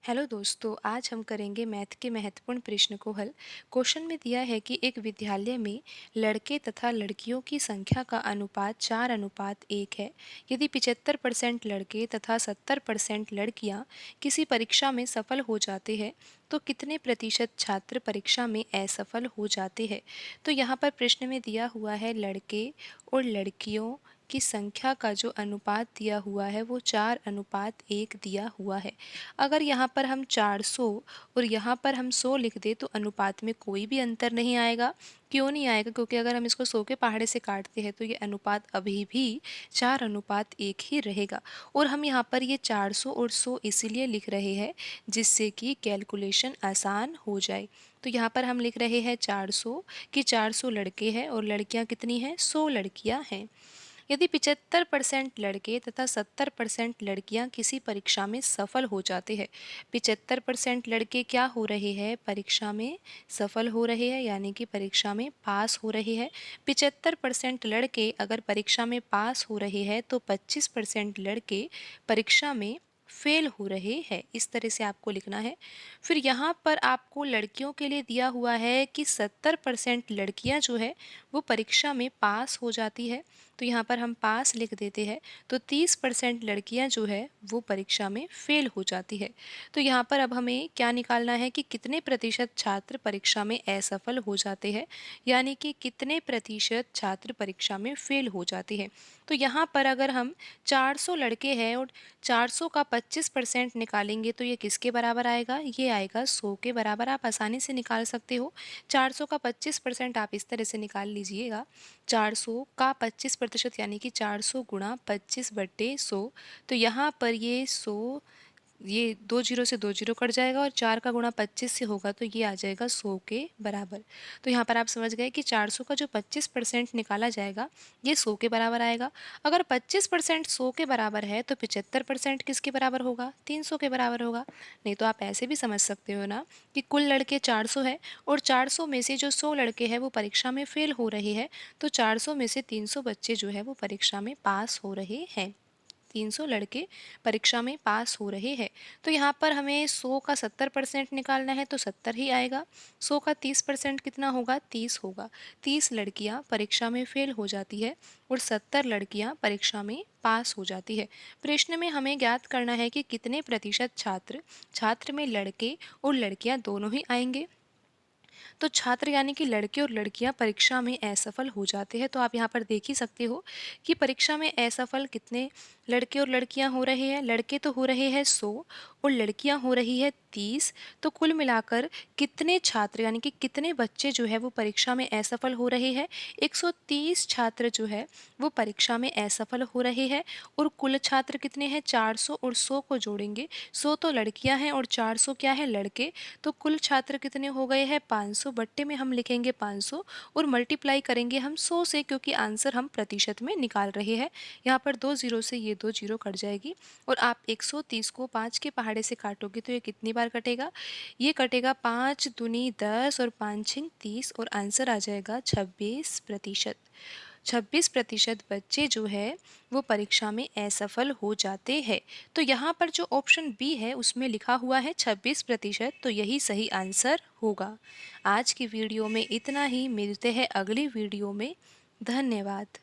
Hello दोस्तों, आज हम करेंगे मैथ के महत्वपूर्ण प्रश्न को हल। क्वेश्चन में दिया है कि एक विद्यालय में लड़के तथा लड़कियों की संख्या का अनुपात 4:1 है। यदि 75% लड़के तथा 70% लड़कियां किसी परीक्षा में सफल हो जाते हैं तो कितने प्रतिशत छात्र परीक्षा में असफल हो जाते हैं। तो यहाँ पर प्रश्न में दिया हुआ है लड़के और लड़कियों की संख्या का जो अनुपात दिया हुआ है वो 4:1 दिया हुआ है। अगर यहाँ पर हम 400 और यहाँ पर हम 100 लिख दें तो अनुपात में कोई भी अंतर नहीं आएगा। क्यों नहीं आएगा? क्योंकि अगर हम इसको 100 के पहाड़े से काटते हैं तो ये अनुपात अभी भी 4:1 ही रहेगा। और हम यहाँ पर ये 400 और 100 इसीलिए लिख रहे हैं जिससे कि कैलकुलेशन आसान हो जाए। तो यहाँ पर हम लिख रहे हैं 400 कि 400 लड़के हैं और लड़कियाँ कितनी हैं? 100 लड़कियाँ हैं। यदि 75% लड़के तथा 70% लड़कियां किसी परीक्षा में सफल हो जाते हैं। 75% लड़के क्या हो रहे हैं? परीक्षा में सफल हो रहे हैं, यानी कि परीक्षा में पास हो रहे हैं। 75% लड़के अगर परीक्षा में पास हो रहे हैं तो 25% लड़के परीक्षा में फेल हो रहे हैं। इस तरह से आपको लिखना है। फिर यहाँ पर आपको लड़कियों के लिए दिया हुआ है कि 70% लड़कियाँ जो है वो परीक्षा में पास हो जाती है। तो यहाँ पर हम पास लिख देते हैं। तो 30% लड़कियाँ जो है वो परीक्षा में फेल हो जाती है। तो यहाँ पर अब हमें क्या निकालना है कि कितने प्रतिशत छात्र परीक्षा में असफल हो जाते हैं, यानी कि कितने प्रतिशत छात्र परीक्षा में फेल हो जाते हैं। तो यहाँ पर अगर हम 400 लड़के हैं और 400 का 25% निकालेंगे तो ये किसके बराबर आएगा? ये आएगा 100 के बराबर। आप आसानी से निकाल सकते हो। 400 का 25% आप इस तरह से निकाल लीजिएगा। 400 का 25% यानी कि 400 गुणा 25/100। तो यहाँ पर ये 100, ये 2 जीरो से 2 जीरो कट जाएगा और 4 का गुणा 25 से होगा तो ये आ जाएगा 100 के बराबर। तो यहाँ पर आप समझ गए कि 400 का जो 25% निकाला जाएगा ये 100 के बराबर आएगा। अगर 25% 100 के बराबर है तो 75% किसके बराबर होगा? 300 के बराबर होगा। नहीं तो आप ऐसे भी समझ सकते हो ना कि कुल लड़के 400 है और 400 में से जो 100 लड़के हैं वो परीक्षा में फेल हो रहे हैं। तो 400 में से 300 बच्चे जो है वो परीक्षा में पास हो रहे हैं। 300 लड़के परीक्षा में पास हो रहे हैं। तो यहाँ पर हमें 100 का 70% निकालना है तो 70 ही आएगा। 100 का 30% कितना होगा? 30 होगा। 30 लड़कियाँ परीक्षा में फेल हो जाती है और 70 लड़कियाँ परीक्षा में पास हो जाती है। प्रश्न में हमें ज्ञात करना है कि कितने प्रतिशत छात्र में लड़के और लड़कियाँ दोनों ही आएंगे। तो छात्र यानी कि लड़के और लड़कियां परीक्षा में असफल हो जाते हैं। तो आप यहाँ पर देख ही सकते हो कि परीक्षा में असफल कितने लड़के और लड़कियां हो रहे हैं। लड़के तो हो रहे हैं 100 और लड़कियां हो रही है 30। तो कुल मिलाकर कितने छात्र यानी कि कितने बच्चे जो है वो परीक्षा में असफल हो रहे हैं? 130 छात्र जो है वो परीक्षा में असफल हो रहे हैं। और कुल छात्र कितने हैं? 400 और 100 को जोड़ेंगे। 100 तो लड़कियां हैं और 400 क्या है? लड़के। तो कुल छात्र कितने हो गए हैं? 500। बट्टे में हम लिखेंगे 500 और मल्टीप्लाई करेंगे हम 100 से, क्योंकि आंसर हम प्रतिशत में निकाल रहे हैं। यहाँ पर 2 जीरो से ये 2 जीरो कट जाएगी और आप 130 को 5 के पहाड़े से काटोगे तो ये कितनी बार कटेगा? ये कटेगा 5 दूनी 10 और 5 छिंग 30 और आंसर आ जाएगा 26%। 26% बच्चे जो है वो परीक्षा में असफल हो जाते हैं। तो यहाँ पर जो ऑप्शन बी है उसमें लिखा हुआ है 26%, तो यही सही आंसर होगा। आज की वीडियो में इतना ही। मिलते हैं अगली वीडियो में। धन्यवाद।